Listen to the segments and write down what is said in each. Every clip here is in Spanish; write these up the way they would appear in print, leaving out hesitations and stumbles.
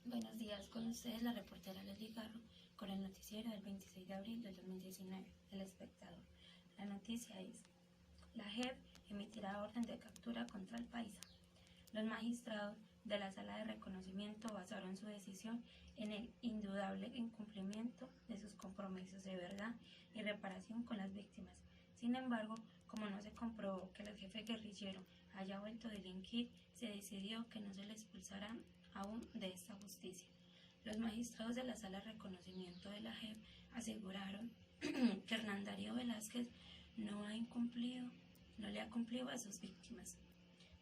Buenos días, con ustedes la reportera Leslie Garro con el noticiero del 26 de abril del 2019, El Espectador. La noticia es: la JEP emitirá orden de captura contra el Paisa. Los magistrados de la Sala de Reconocimiento basaron su decisión en el indudable incumplimiento de sus compromisos de verdad y reparación con las víctimas. Sin embargo, como no se comprobó que el jefe guerrillero haya vuelto a delinquir, se decidió que no se le expulsará aún de esta justicia. Los magistrados de la Sala de Reconocimiento de la JEP aseguraron que Hernán Darío Velázquez no le ha cumplido a sus víctimas.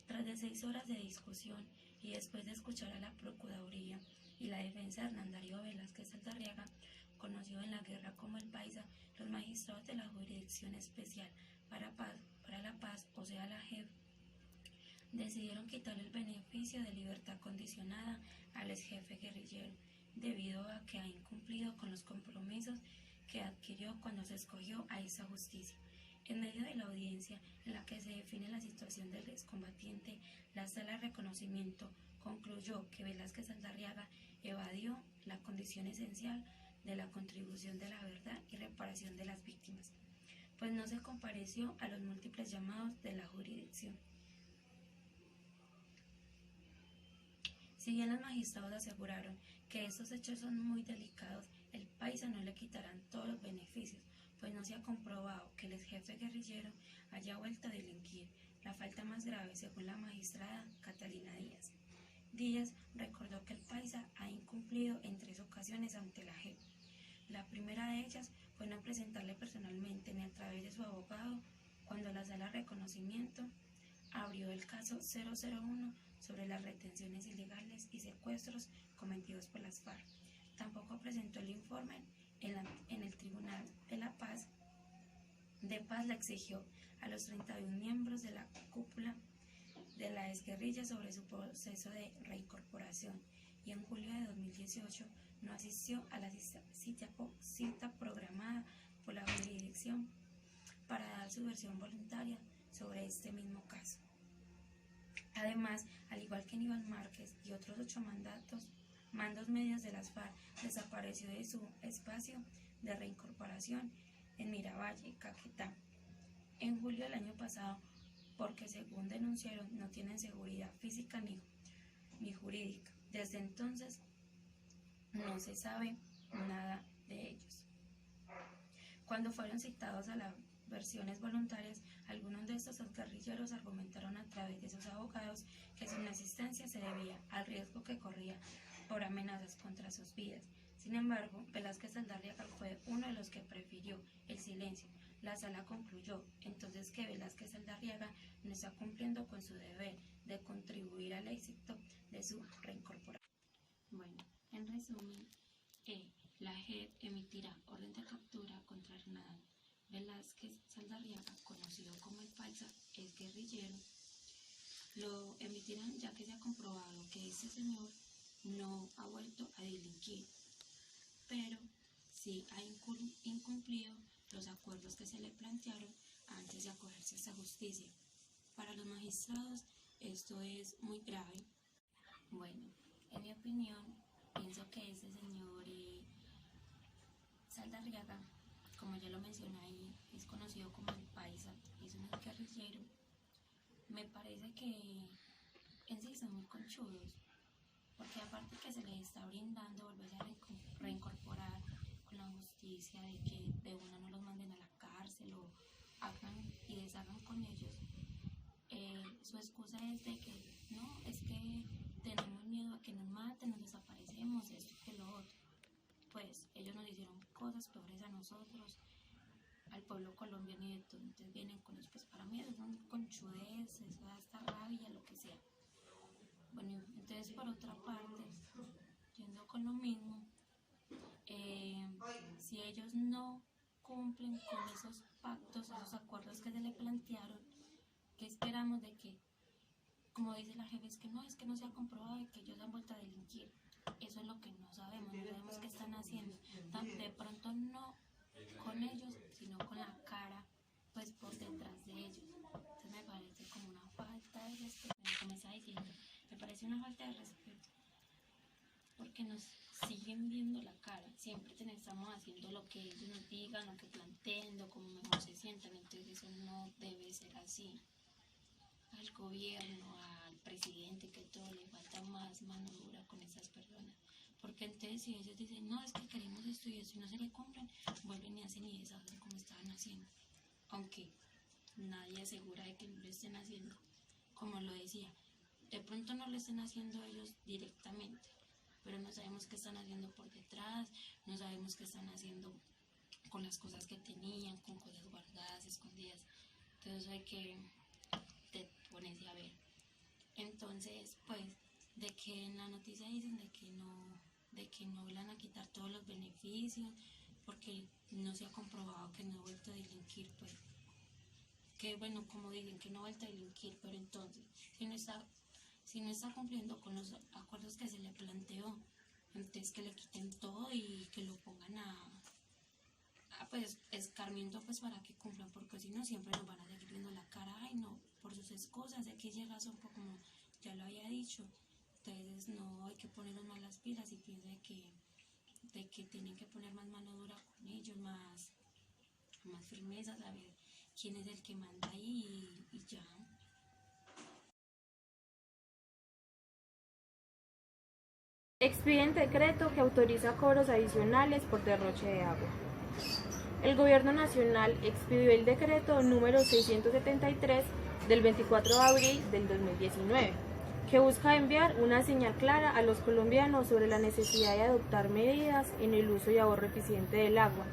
Tras de 6 horas de discusión y después de escuchar a la Procuraduría y la defensa de Hernán Darío Velázquez Saldarriaga, conocido en la guerra como el Paisa, los magistrados de la Jurisdicción Especial para la Paz, o sea la JEP, decidieron quitarle el beneficio de libertad condicionada al ex jefe guerrillero, debido a que ha incumplido con los compromisos que adquirió cuando se escogió a esa justicia. En medio de la audiencia en la que se define la situación del excombatiente, la Sala de Reconocimiento concluyó que Velázquez Saldarriaga evadió la condición esencial de la contribución de la verdad y reparación de las víctimas, pues no se compareció a los múltiples llamados de la jurisdicción. Si bien los magistrados aseguraron que estos hechos son muy delicados, el Paisa no le quitarán todos los beneficios, pues no se ha comprobado que el ex jefe guerrillero haya vuelto a delinquir, la falta más grave según la magistrada Catalina Díaz. Díaz recordó que el Paisa ha incumplido en 3 ocasiones ante la JEP. La primera de ellas fue no presentarle personalmente ni a través de su abogado cuando la Sala de Reconocimiento abrió el caso 001 sobre las retenciones ilegales y secuestros cometidos por las FARC. Tampoco presentó el informe en el Tribunal de la Paz. Le exigió a los 31 miembros de la cúpula de la exguerrilla sobre su proceso de reincorporación, y en julio de 2018 no asistió a la cita programada por la jurisdicción para dar su versión voluntaria sobre este mismo caso. Además, al igual que Aníbal Márquez y otros 8 mandos medios de las FARC, desapareció de su espacio de reincorporación en Miravalle, Caquetá, en julio del año pasado, porque según denunciaron no tienen seguridad física ni jurídica. Desde entonces no se sabe nada de ellos. Cuando fueron citados a las versiones voluntarias, algunos de estos guerrilleros argumentaron a través de sus abogados que su inasistencia se debía al riesgo que corría por amenazas contra sus vidas. Sin embargo, Velázquez Saldarriaga fue uno de los que prefirió el silencio. La sala concluyó entonces que Velázquez Saldarriaga no está cumpliendo con su deber de contribuir al éxito de su reincorporación. Bueno, en resumen, la JEP emitirá orden de captura contra Hernán Velázquez Saldarriaga, conocido como el Paisa, ex guerrillero. Lo emitirán ya que se ha comprobado que este señor no ha vuelto a delinquir, pero sí ha incumplido los acuerdos que se le plantearon antes de acogerse a esta justicia. Para los magistrados esto es muy grave. Bueno, en mi opinión, pienso que este señor Saldarriaga, como ya lo mencioné ahí, es conocido como el Paisa, es un guerrillero. Me parece que en sí son muy conchudos, porque aparte que se les está brindando volverse a reincorporar con la justicia, de que de una no los manden a la cárcel o hagan y deshagan con ellos, su excusa es de que no, es que tenemos miedo a que nos maten, nos desaparecemos, esto que lo otro. Pues ellos nos hicieron cosas peores a nosotros, al pueblo colombiano, y entonces vienen con eso. Pues para mí eso son conchudez, eso da hasta rabia, lo que sea. Bueno, entonces por otra parte, yendo con lo mismo, si ellos no cumplen con esos pactos, esos acuerdos que se le plantearon, ¿qué esperamos de que, como dice la jefe, es que no se ha comprobado de que ellos han vuelto a delinquir? Eso es lo que no sabemos qué están haciendo. De pronto no con ellos, sino con la cara, pues por detrás de ellos. Entonces me parece como una falta de respeto, como estaba diciendo, me parece una falta de respeto, porque porque nos siguen viendo la cara, siempre estamos haciendo lo que ellos nos digan, lo que planteen, lo como mejor se sientan, entonces eso no debe ser así. Al gobierno, al presidente, que todo le falta más mano dura con esas personas, porque entonces si ellos dicen, no, es que queremos esto y eso y no se le compran, vuelven y hacen y deshacen como estaban haciendo, aunque nadie asegura de que no lo estén haciendo, como lo decía, de pronto no lo estén haciendo ellos directamente, pero no sabemos qué están haciendo por detrás, no sabemos qué están haciendo con las cosas que tenían, con cosas guardadas, escondidas, entonces hay que ponerse a ver. Entonces, pues, de que en la noticia dicen de que no le van a quitar todos los beneficios, porque no se ha comprobado que no ha vuelto a delinquir, pues, que bueno, como dicen, que no ha vuelto a delinquir, pero entonces, si no está cumpliendo con los acuerdos que se le planteó, entonces que le quiten todo y que lo pongan pues escarmiento, pues para que cumplan, porque si no siempre nos van a seguir viendo la cara, ay no, por sus excusas, de que llega son como ya lo había dicho, entonces no hay que ponernos más las pilas y pienso de que tienen que poner más mano dura con ellos, más firmeza, saber quién es el que manda ahí y ya. Expiden decreto que autoriza cobros adicionales por derroche de agua. El Gobierno Nacional expidió el decreto número 673 del 24 de abril del 2019, que busca enviar una señal clara a los colombianos sobre la necesidad de adoptar medidas en el uso y ahorro eficiente del agua,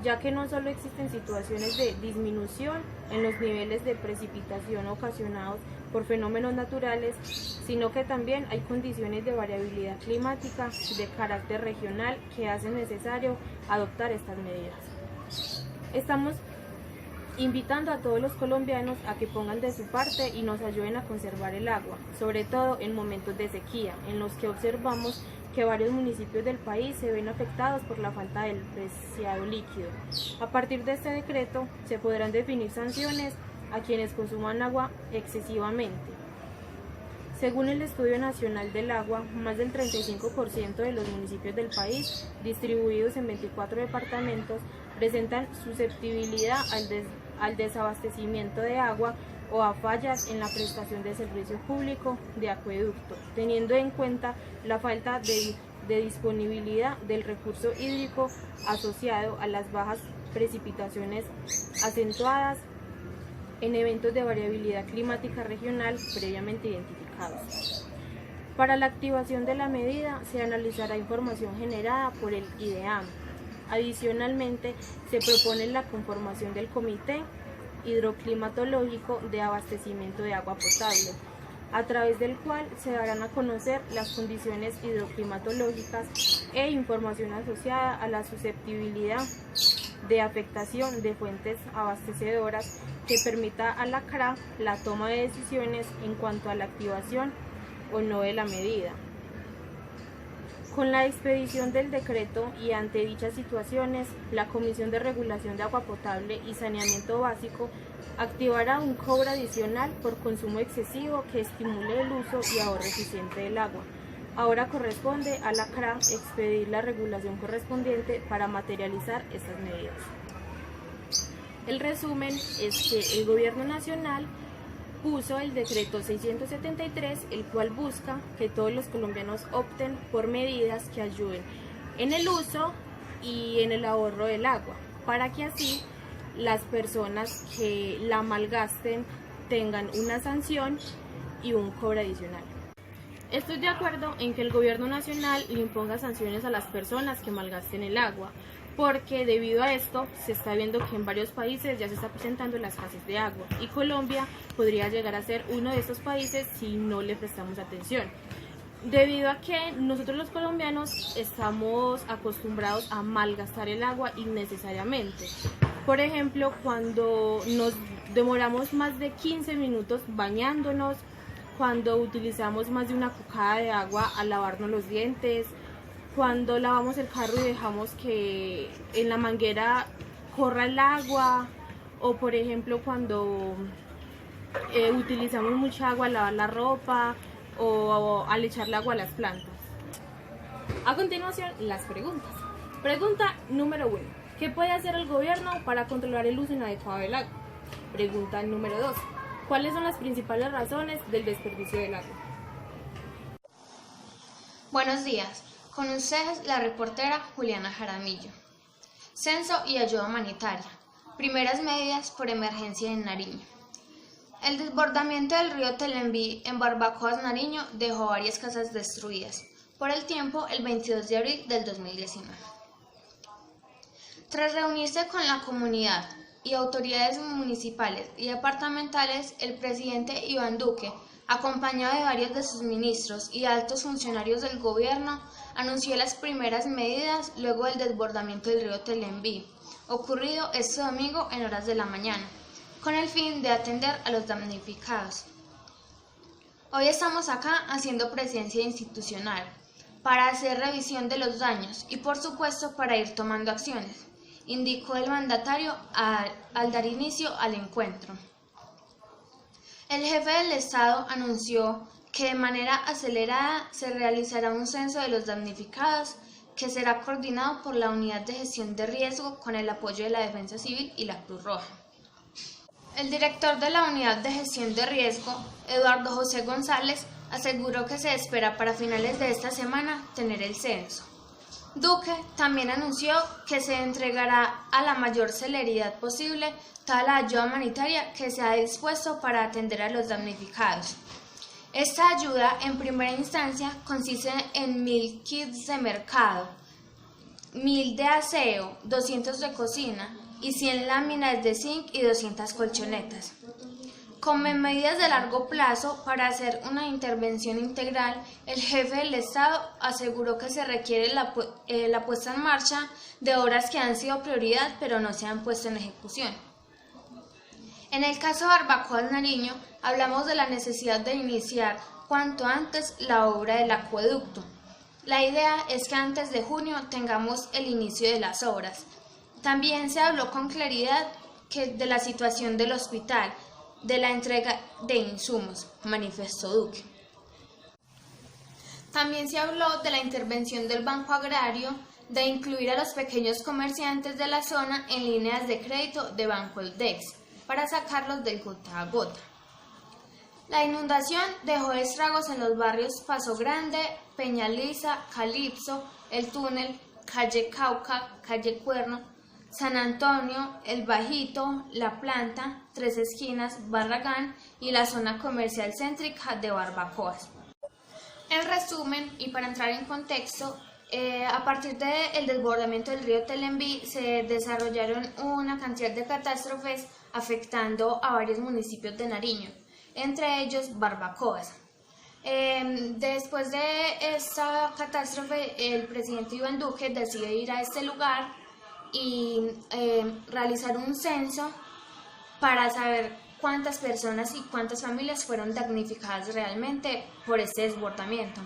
ya que no solo existen situaciones de disminución en los niveles de precipitación ocasionados por fenómenos naturales, sino que también hay condiciones de variabilidad climática de carácter regional que hacen necesario adoptar estas medidas. Estamos invitando a todos los colombianos a que pongan de su parte y nos ayuden a conservar el agua, sobre todo en momentos de sequía, en los que observamos que varios municipios del país se ven afectados por la falta del preciado líquido. A partir de este decreto se podrán definir sanciones a quienes consuman agua excesivamente. Según el Estudio Nacional del Agua, más del 35% de los municipios del país, distribuidos en 24 departamentos, presentan susceptibilidad al desabastecimiento de agua o a fallas en la prestación de servicio público de acueducto, teniendo en cuenta la falta de disponibilidad del recurso hídrico asociado a las bajas precipitaciones acentuadas en eventos de variabilidad climática regional previamente identificados. Para la activación de la medida se analizará información generada por el IDEAM. Adicionalmente, se propone la conformación del Comité Hidroclimatológico de Abastecimiento de Agua Potable, a través del cual se darán a conocer las condiciones hidroclimatológicas e información asociada a la susceptibilidad de afectación de fuentes abastecedoras que permita a la CRA la toma de decisiones en cuanto a la activación o no de la medida. Con la expedición del decreto y ante dichas situaciones, la Comisión de Regulación de Agua Potable y Saneamiento Básico activará un cobro adicional por consumo excesivo que estimule el uso y ahorro eficiente del agua. Ahora corresponde a la CRA expedir la regulación correspondiente para materializar estas medidas. El resumen es que el Gobierno Nacional puso el decreto 673, el cual busca que todos los colombianos opten por medidas que ayuden en el uso y en el ahorro del agua, para que así las personas que la malgasten tengan una sanción y un cobro adicional. Estoy de acuerdo en que el Gobierno Nacional le imponga sanciones a las personas que malgasten el agua, porque debido a esto se está viendo que en varios países ya se está presentando la escasez de agua y Colombia podría llegar a ser uno de estos países si no le prestamos atención. Debido a que nosotros los colombianos estamos acostumbrados a malgastar el agua innecesariamente. Por ejemplo, cuando nos demoramos más de 15 minutos bañándonos, cuando utilizamos más de una cucada de agua al lavarnos los dientes, cuando lavamos el carro y dejamos que en la manguera corra el agua, o por ejemplo cuando utilizamos mucha agua al lavar la ropa o al echarle agua a las plantas. A continuación, las preguntas. Pregunta número 1. ¿Qué puede hacer el gobierno para controlar el uso inadecuado del agua? Pregunta número 2. ¿Cuáles son las principales razones del desperdicio del agua? Buenos días, con ustedes la reportera Juliana Jaramillo. Censo y ayuda humanitaria. Primeras medidas por emergencia en Nariño. El desbordamiento del río Telembí en Barbacoas, Nariño, dejó varias casas destruidas por el tiempo el 22 de abril del 2019. Tras reunirse con la comunidad y autoridades municipales y departamentales, el presidente Iván Duque, acompañado de varios de sus ministros y altos funcionarios del gobierno, anunció las primeras medidas luego del desbordamiento del río Telembí, ocurrido este domingo en horas de la mañana, con el fin de atender a los damnificados. Hoy estamos acá haciendo presencia institucional para hacer revisión de los daños y por supuesto para ir tomando acciones, indicó el mandatario al dar inicio al encuentro. El jefe del Estado anunció que de manera acelerada se realizará un censo de los damnificados que será coordinado por la Unidad de Gestión de Riesgo con el apoyo de la Defensa Civil y la Cruz Roja. El director de la Unidad de Gestión de Riesgo, Eduardo José González, aseguró que se espera para finales de esta semana tener el censo. Duque también anunció que se entregará a la mayor celeridad posible toda la ayuda humanitaria que se ha dispuesto para atender a los damnificados. Esta ayuda, en primera instancia, consiste en 1.000 kits de mercado, 1.000 de aseo, 200 de cocina y 100 láminas de zinc y 200 colchonetas. Como medidas de largo plazo, para hacer una intervención integral, el jefe del Estado aseguró que se requiere la puesta en marcha de obras que han sido prioridad pero no se han puesto en ejecución. En el caso de Barbacoas, Nariño, hablamos de la necesidad de iniciar cuanto antes la obra del acueducto. La idea es que antes de junio tengamos el inicio de las obras. También se habló con claridad de la situación del hospital, de la entrega de insumos, manifestó Duque. También se habló de la intervención del Banco Agrario, de incluir a los pequeños comerciantes de la zona en líneas de crédito de Bancoldex, para sacarlos del gota a gota. La inundación dejó estragos en los barrios Paso Grande, Peñaliza, Calipso, El Túnel, Calle Cauca, Calle Cuerno, San Antonio, El Bajito, La Planta, Tres Esquinas, Barragán y la zona comercial céntrica de Barbacoas. En resumen, y para entrar en contexto, a partir del desbordamiento del río Telembí se desarrollaron una cantidad de catástrofes afectando a varios municipios de Nariño, entre ellos Barbacoas. Después de esta catástrofe, el presidente Iván Duque decide ir a este lugar y realizar un censo para saber cuántas personas y cuántas familias fueron damnificadas realmente por este desbordamiento.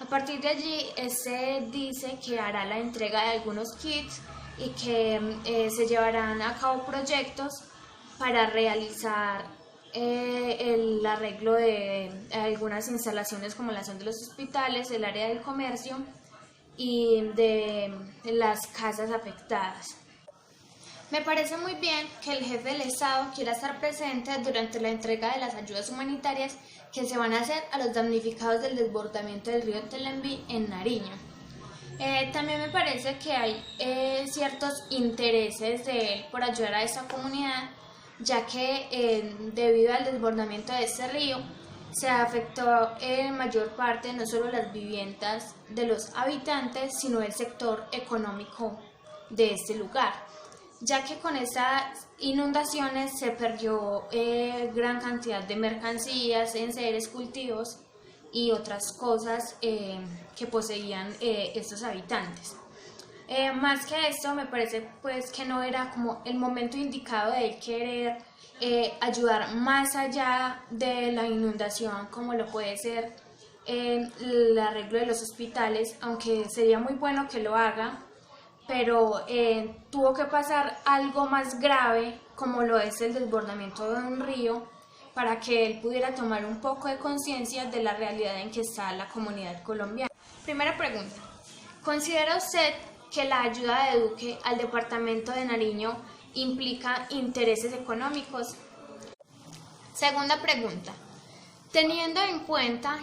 A partir de allí, se dice que hará la entrega de algunos kits y que se llevarán a cabo proyectos para realizar el arreglo de algunas instalaciones como la zona de los hospitales, el área del comercio y de las casas afectadas. Me parece muy bien que el jefe del Estado quiera estar presente durante la entrega de las ayudas humanitarias que se van a hacer a los damnificados del desbordamiento del río Telembí en Nariño. También me parece que hay ciertos intereses de él por ayudar a esta comunidad, ya que debido al desbordamiento de este río se afectó en mayor parte no solo las viviendas de los habitantes, sino el sector económico de este lugar, ya que con estas inundaciones se perdió gran cantidad de mercancías, enseres, cultivos y otras cosas que poseían estos habitantes. Más que esto, me parece pues que no era como el momento indicado de querer ayudar más allá de la inundación, como lo puede ser el arreglo de los hospitales, aunque sería muy bueno que lo haga, pero tuvo que pasar algo más grave, como lo es el desbordamiento de un río, para que él pudiera tomar un poco de conciencia de la realidad en que está la comunidad colombiana. Primera pregunta: ¿Considera usted que la ayuda de Duque al departamento de Nariño implica intereses económicos? Segunda pregunta. Teniendo en cuenta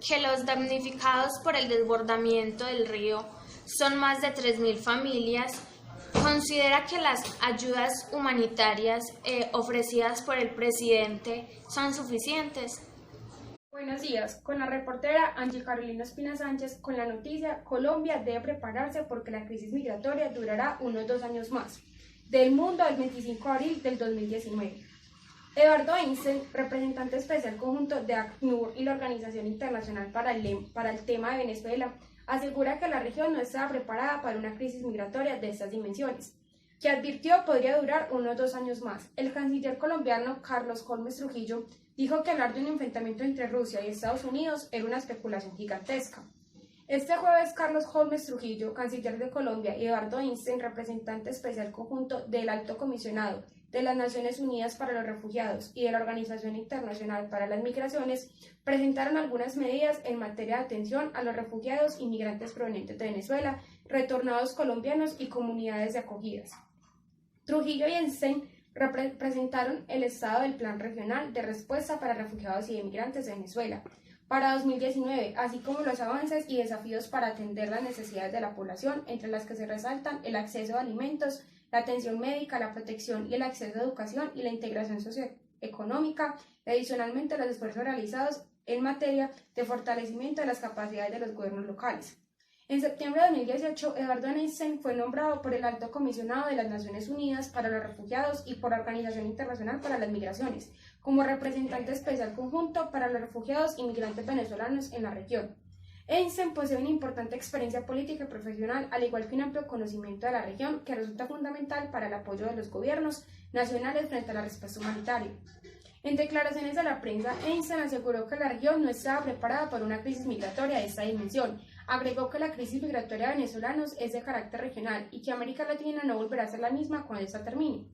que los damnificados por el desbordamiento del río son más de 3.000 familias, ¿considera que las ayudas humanitarias ofrecidas por el presidente son suficientes? Buenos días, con la reportera Angie Carolina Espina Sánchez con la noticia: Colombia debe prepararse porque la crisis migratoria durará unos 2 años más. Del Mundo, el 25 de abril del 2019. Eduardo Einstein, representante especial conjunto de ACNUR y la Organización Internacional para el tema de Venezuela, asegura que la región no está preparada para una crisis migratoria de estas dimensiones, que advirtió podría durar unos 2 años más. El canciller colombiano Carlos Holmes Trujillo dijo que hablar de un enfrentamiento entre Rusia y Estados Unidos era una especulación gigantesca. Este jueves, Carlos Holmes Trujillo, canciller de Colombia, y Eduardo Einstein, representante especial conjunto del Alto Comisionado de las Naciones Unidas para los Refugiados y de la Organización Internacional para las Migraciones, presentaron algunas medidas en materia de atención a los refugiados y migrantes provenientes de Venezuela, retornados colombianos y comunidades de acogidas. Trujillo y Einstein presentaron el estado del Plan Regional de Respuesta para Refugiados y Migrantes de Venezuela para 2019, así como los avances y desafíos para atender las necesidades de la población, entre las que se resaltan el acceso a alimentos, la atención médica, la protección y el acceso a educación y la integración socioeconómica, y adicionalmente los esfuerzos realizados en materia de fortalecimiento de las capacidades de los gobiernos locales. En septiembre de 2018, Eduardo Einstein fue nombrado por el Alto Comisionado de las Naciones Unidas para los Refugiados y por la Organización Internacional para las Migraciones, como representante especial conjunto para los refugiados y migrantes venezolanos en la región. Einstein posee una importante experiencia política y profesional, al igual que un amplio conocimiento de la región, que resulta fundamental para el apoyo de los gobiernos nacionales frente a la respuesta humanitaria. En declaraciones a la prensa, Einstein aseguró que la región no estaba preparada para una crisis migratoria de esta dimensión. Agregó que la crisis migratoria de venezolanos es de carácter regional y que América Latina no volverá a ser la misma cuando esta termine.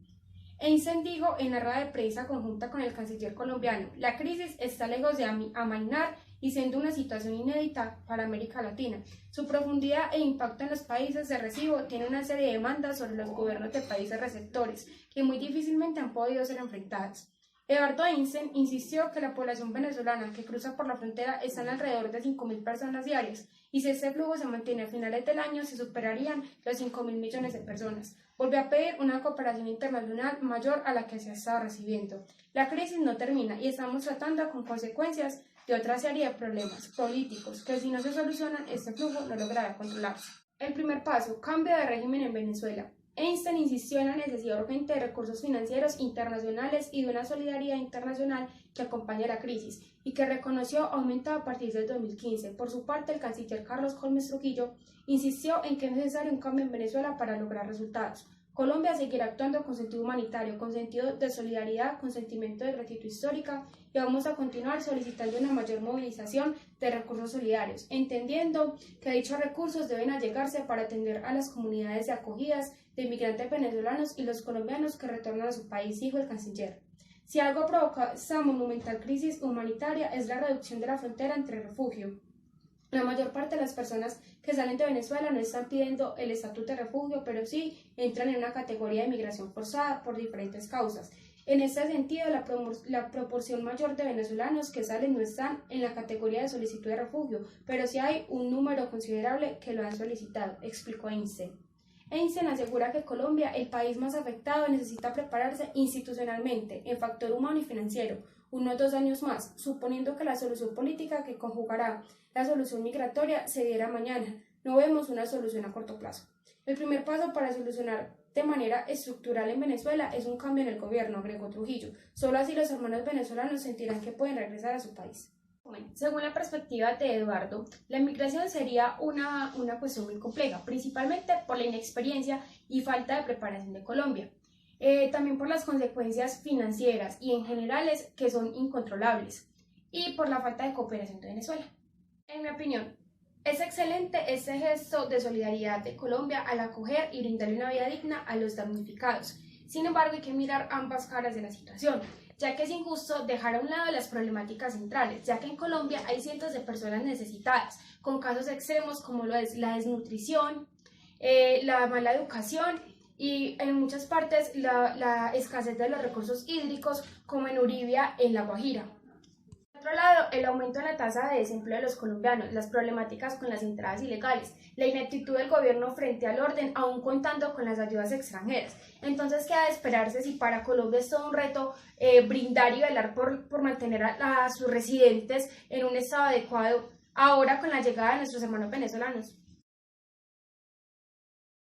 Einstein dijo en la rueda de prensa conjunta con el canciller colombiano: la crisis está lejos de amainar y siendo una situación inédita para América Latina. Su profundidad e impacto en los países de recibo tiene una serie de demandas sobre los gobiernos de países receptores que muy difícilmente han podido ser enfrentadas. Eduardo Einstein insistió que la población venezolana que cruza por la frontera está en alrededor de 5.000 personas diarias, y si este flujo se mantiene a finales del año se superarían los 5.000 millones de personas. Volvió a pedir una cooperación internacional mayor a la que se ha estado recibiendo. La crisis no termina y estamos tratando con consecuencias de otra serie de problemas políticos que, si no se solucionan, este flujo no logrará controlarse. El primer paso: cambio de régimen en Venezuela. Einstein insistió en la necesidad urgente de recursos financieros internacionales y de una solidaridad internacional que acompañe la crisis y que reconoció aumentado a partir del 2015. Por su parte, el canciller Carlos Holmes Trujillo insistió en que es necesario un cambio en Venezuela para lograr resultados. Colombia seguirá actuando con sentido humanitario, con sentido de solidaridad, con sentimiento de gratitud histórica, y vamos a continuar solicitando una mayor movilización de recursos solidarios, entendiendo que dichos recursos deben allegarse para atender a las comunidades de acogidas de inmigrantes venezolanos y los colombianos que retornan a su país, dijo el canciller. Si algo provoca esta monumental crisis humanitaria es la reducción de la frontera entre refugio. La mayor parte de las personas que salen de Venezuela no están pidiendo el estatus de refugio, pero sí entran en una categoría de migración forzada por diferentes causas. En este sentido, la proporción mayor de venezolanos que salen no están en la categoría de solicitud de refugio, pero sí hay un número considerable que lo han solicitado, explicó Einstein. Einstein asegura que Colombia, el país más afectado, necesita prepararse institucionalmente, en factor humano y financiero, unos 2 años más, suponiendo que la solución política que conjugará la solución migratoria se diera mañana. No vemos una solución a corto plazo. El primer paso para solucionar de manera estructural en Venezuela es un cambio en el gobierno, agregó Trujillo. Solo así los hermanos venezolanos sentirán que pueden regresar a su país. Según la perspectiva de Eduardo, la inmigración sería una cuestión muy compleja, principalmente por la inexperiencia y falta de preparación de Colombia. También por las consecuencias financieras y en generales que son incontrolables, y por la falta de cooperación de Venezuela. En mi opinión, es excelente este gesto de solidaridad de Colombia al acoger y brindarle una vida digna a los damnificados. Sin embargo, hay que mirar ambas caras de la situación, ya que es injusto dejar a un lado las problemáticas centrales, ya que en Colombia hay cientos de personas necesitadas, con casos extremos como lo es la desnutrición, la mala educación y en muchas partes la escasez de los recursos hídricos, como en Uribia, en La Guajira. Por otro lado, el aumento en la tasa de desempleo de los colombianos, las problemáticas con las entradas ilegales, la ineptitud del gobierno frente al orden, aún contando con las ayudas extranjeras. Entonces, ¿qué ha de esperarse si para Colombia es todo un reto brindar y velar por mantener a sus residentes en un estado adecuado ahora con la llegada de nuestros hermanos venezolanos?